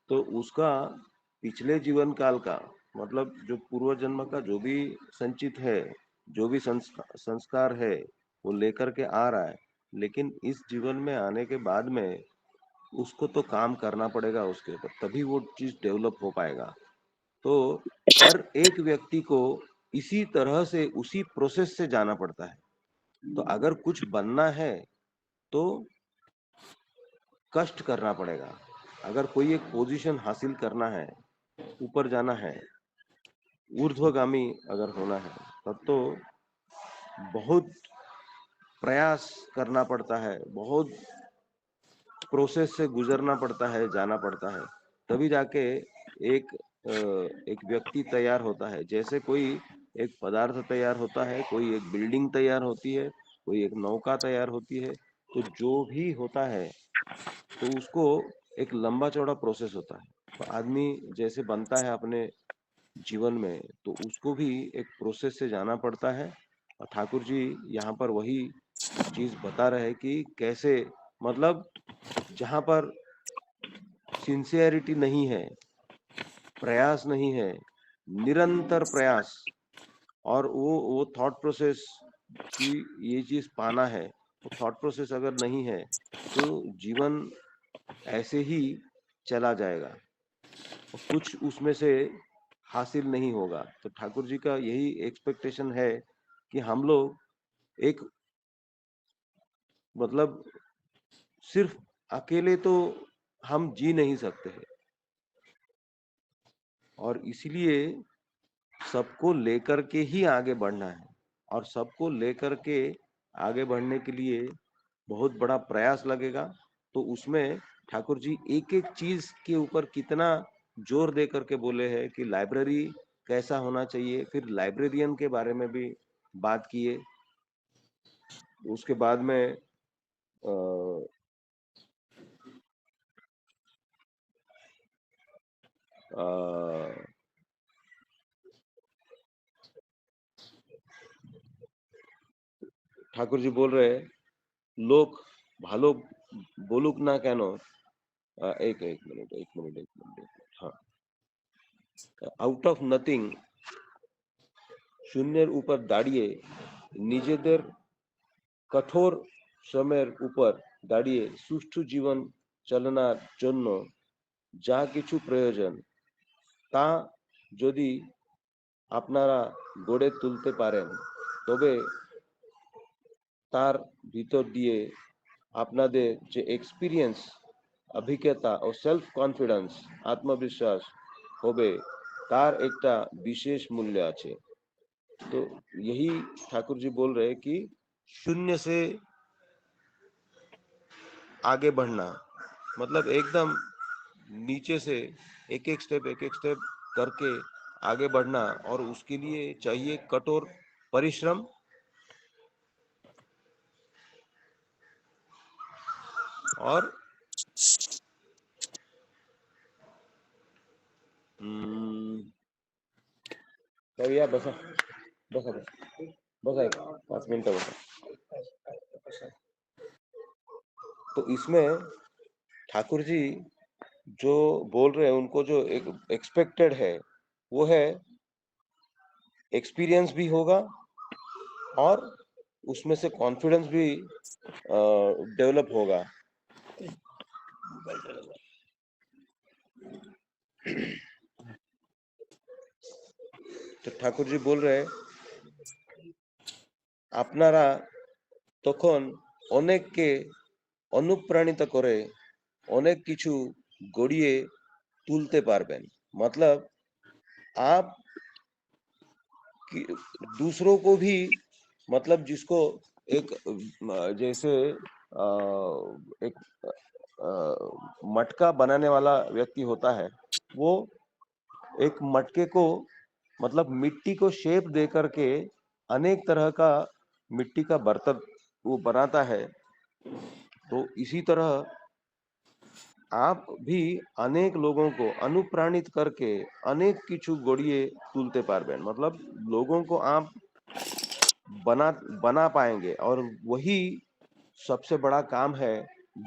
तो उसका पिछले जीवन काल का, मतलब जो पूर्व जन्म का जो भी संचित है, जो भी संस्कार है, वो लेकर के आ रहा है। लेकिन इस जीवन में आने के बाद में उसको तो काम करना पड़ेगा उसके ऊपर, तभी वो चीज डेवलप हो पाएगा। तो हर एक व्यक्ति को इसी तरह से उसी प्रोसेस से जाना पड़ता है। तो अगर कुछ बनना है तो कष्ट करना पड़ेगा। अगर कोई एक पोजीशन हासिल करना है, ऊपर जाना है, ऊर्ध्वगामी अगर होना है, तब तो बहुत प्रयास करना पड़ता है, बहुत प्रोसेस से गुजरना पड़ता है, जाना पड़ता है, तभी जाके एक व्यक्ति तैयार होता है। जैसे कोई एक पदार्थ तैयार होता है, कोई एक बिल्डिंग तैयार होती है, कोई एक नौका तैयार होती है, तो जो भी होता है तो उसको एक लंबा चौड़ा प्रोसेस होता है। तो आदमी जैसे बनता है अपने जीवन में, तो उसको भी एक प्रोसेस से जाना पड़ता है। और ठाकुर जी यहाँ पर वही चीज बता रहे हैं कि कैसे, मतलब जहां पर सिंसियरिटी नहीं है, प्रयास नहीं है, निरंतर प्रयास, और वो थॉट प्रोसेस कि ये चीज पाना है, वो थॉट प्रोसेस अगर नहीं है तो जीवन ऐसे ही चला जाएगा और कुछ उसमें से हासिल नहीं होगा। तो ठाकुर जी का यही एक्सपेक्टेशन है कि हम लोग एक, मतलब सिर्फ अकेले तो हम जी नहीं सकते हैं, और इसलिए सबको लेकर के ही आगे बढ़ना है। और सबको लेकर के आगे बढ़ने के लिए बहुत बड़ा प्रयास लगेगा। तो उसमें ठाकुर जी एक एक चीज के ऊपर कितना जोर दे करके बोले हैं कि लाइब्रेरी कैसा होना चाहिए, फिर लाइब्रेरियन के बारे में भी बात किए। उसके बाद में ठाकुर जी बोल रहे हैं, लोग ভালো বলুক না কেন, एक मिनट, हाँ, आउट ऑफ नथिंग, শূন্যের উপর দাঁড়িয়ে নিজেদের কঠোর শ্রমের উপর দাঁড়িয়ে সুষ্ঠু জীবন চালানোর জন্য যা কিছু প্রয়োজন তা যদি আপনারা গড়ে তুলতে পারেন, তবে তার ভিতর দিয়ে আপনাদের যে এক্সপিরিয়েন্স, অভিজ্ঞতা ও সেলফ কনফিডেন্স, আত্মবিশ্বাস হবে, তার একটা বিশেষ মূল্য আছে। तो यही ठाकुर जी बोल रहे हैं कि शून्य से आगे बढ़ना, मतलब एकदम नीचे से एक एक स्टेप करके आगे बढ़ना, और उसके लिए चाहिए कठोर परिश्रम और भैया बसा बसा बसा बसा एक 5 मिनट बसा। तो इसमें ठाकुर जी जो बोल रहे हैं, उनको जो एक एक्सपेक्टेड है वो है एक्सपीरियंस भी होगा, और उसमें से कॉन्फिडेंस भी डेवलप होगा। तो ठाकुर जी बोल रहे हैं, আপনারা তখন অনেককে অনুপ্রাণিত করে অনেক কিছু গড়িয়ে তুলতে পারবেন। मतलब आप दूसरों को भी, मतलब जिसको एक जैसे एक मटका बनाने वाला व्यक्ति होता है, वो एक मटके को, मतलब मिट्टी को शेप दे करके अनेक तरह का मिट्टी का बर्तन वो बनाता है। तो इसी तरह आप भी अनेक लोगों को अनुप्राणित करके अनेक किछु गड़िए तुलते पारबेन, मतलब लोगों को आप बना बना पाएंगे। और वही सबसे बड़ा काम है।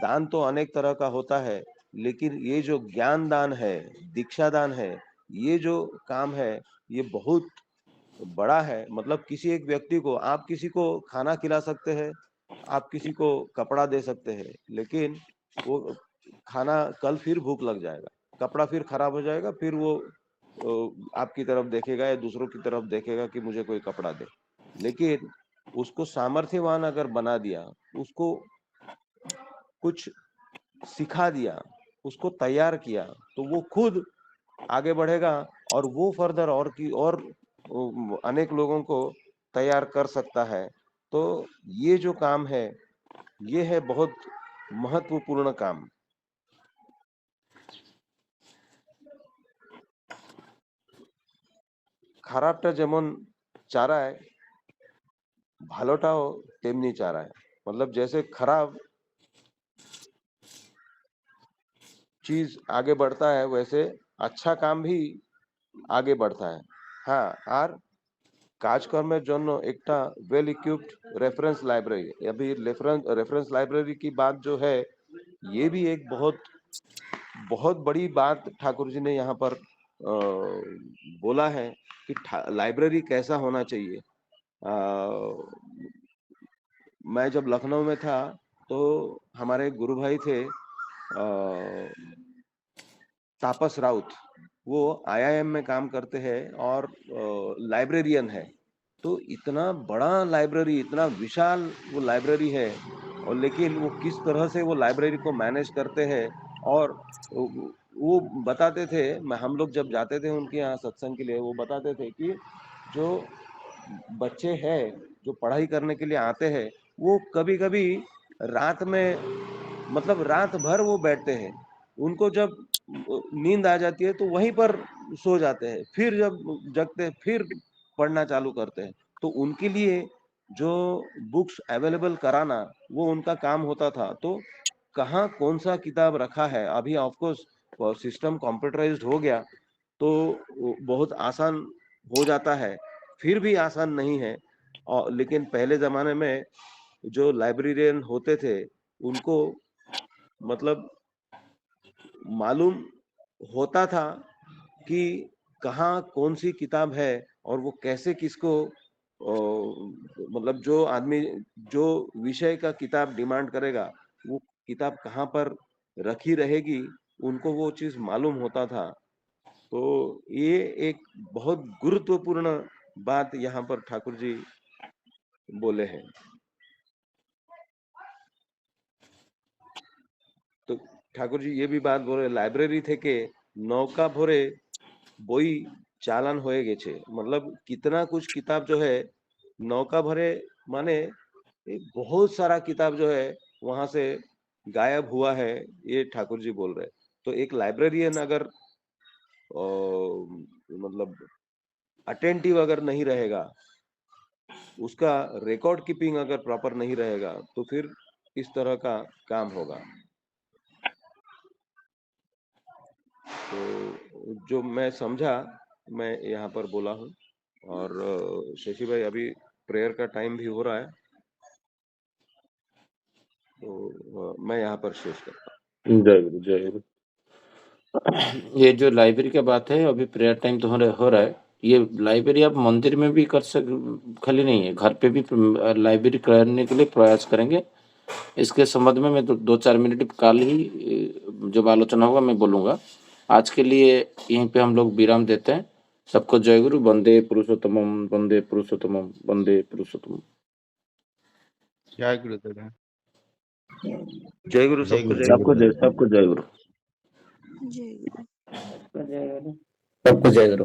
दान तो अनेक तरह का होता है, लेकिन ये जो ज्ञान दान है, दीक्षा दान है, ये जो काम है, ये बहुत बड़ा है। मतलब किसी एक व्यक्ति को आप किसी को खाना खिला सकते हैं, आप किसी को कपड़ा दे सकते हैं, लेकिन वो खाना कल फिर भूख लग जाएगा, कपड़ा फिर खराब हो जाएगा, फिर वो आपकी तरफ देखेगा या दूसरों की तरफ देखेगा कि मुझे कोई कपड़ा दे। लेकिन उसको सामर्थ्यवान अगर बना दिया, उसको कुछ सिखा दिया, उसको तैयार किया, तो वो खुद आगे बढ़ेगा और वो फर्दर और अनेक लोगों को तैयार कर सकता है। तो ये जो काम है, ये है बहुत महत्वपूर्ण काम। খারাপটা যেমন চারায়, ভালোটাও তেমনি চারায়। मतलब जैसे खराब चीज आगे बढ़ता है, वैसे अच्छा काम भी आगे बढ़ता है। हाँ, আর কাজকর্মের জন্য একটা वेल इक्विप्ड रेफरेंस लाइब्रेरी, अभी रेफरेंस लाइब्रेरी की बात जो है, ये भी एक बहुत बहुत बड़ी बात ठाकुर जी ने यहाँ पर बोला है कि लाइब्रेरी कैसा होना चाहिए। मैं जब लखनऊ में था, तो हमारे गुरु भाई थे तापस राउत, वो आईआईएम में काम करते हैं और लाइब्रेरियन है। तो इतना बड़ा लाइब्रेरी, इतना विशाल वो लाइब्रेरी है, और लेकिन वो किस तरह से वो लाइब्रेरी को मैनेज करते हैं, और वो बताते थे, हम लोग जब जाते थे उनके यहाँ सत्संग के लिए, वो बताते थे कि जो बच्चे हैं जो पढ़ाई करने के लिए आते हैं, वो कभी कभी रात में, मतलब रात भर वो बैठते हैं, उनको जब नींद आ जाती है तो वहीं पर सो जाते हैं, फिर जब जगते हैं फिर पढ़ना चालू करते हैं। तो उनके लिए जो बुक्स अवेलेबल कराना, वो उनका काम होता था। तो कहाँ कौन सा किताब रखा है, अभी ऑफ कोर्स सिस्टम कंप्यूटराइज्ड हो गया, तो बहुत आसान हो जाता है, फिर भी आसान नहीं है। और लेकिन पहले जमाने में जो लाइब्रेरियन होते थे, उनको मतलब मालूम होता था कि कहाँ कौन सी किताब है, और वो कैसे किसको मतलब जो आदमी जो विषय का किताब डिमांड करेगा, वो किताब कहाँ पर रखी रहेगी, उनको वो चीज मालूम होता था। तो ये एक बहुत गुरुत्वपूर्ण बात यहाँ पर ठाकुर जी बोले हैं। तो ठाकुर जी ये भी बात बोले, लाइब्रेरी থেকে नौका भरे বই চালান হয়ে গেছে। मतलब कितना कुछ किताब जो है नौका भरे, माने एक बहुत सारा किताब जो है वहां से गायब हुआ है, ये ठाकुर जी बोल रहे हैं। तो एक लाइब्रेरियन अगर मतलब अटेंटिव अगर नहीं रहेगा, उसका रिकॉर्ड कीपिंग अगर प्रॉपर नहीं रहेगा, तो फिर इस तरह का काम होगा। तो जो मैं समझा, मैं यहाँ पर बोला हूँ। और शशि भाई, अभी प्रेयर का टाइम भी हो रहा है, तो मैं यहाँ पर शेष करता हूँ। जय गुरु, जय गुरु। ये जो लाइब्रेरी का बात है, अभी प्रेयर टाइम तो हो रहा है। ये लाइब्रेरी आप मंदिर में भी कर खाली नहीं है, घर पे भी लाइब्रेरी करने के लिए प्रयास करेंगे। इसके संबंध में मैं 2-4 मिनट कल ही जब आलोचना होगा मैं बोलूँगा। आज के लिए यहीं पे हम लोग विराम देते हैं। सबको जय गुरु। वंदे पुरुषोत्तमम, वंदे पुरुषोत्तमम, वंदे पुरुषोत्तमम। जय गुरुदेव। जय गुरु, जय सबको गुरु, जय जय गुरु। गुरुदेव। सबको जय गुरु। जय गुरु। सबको जय गुरु।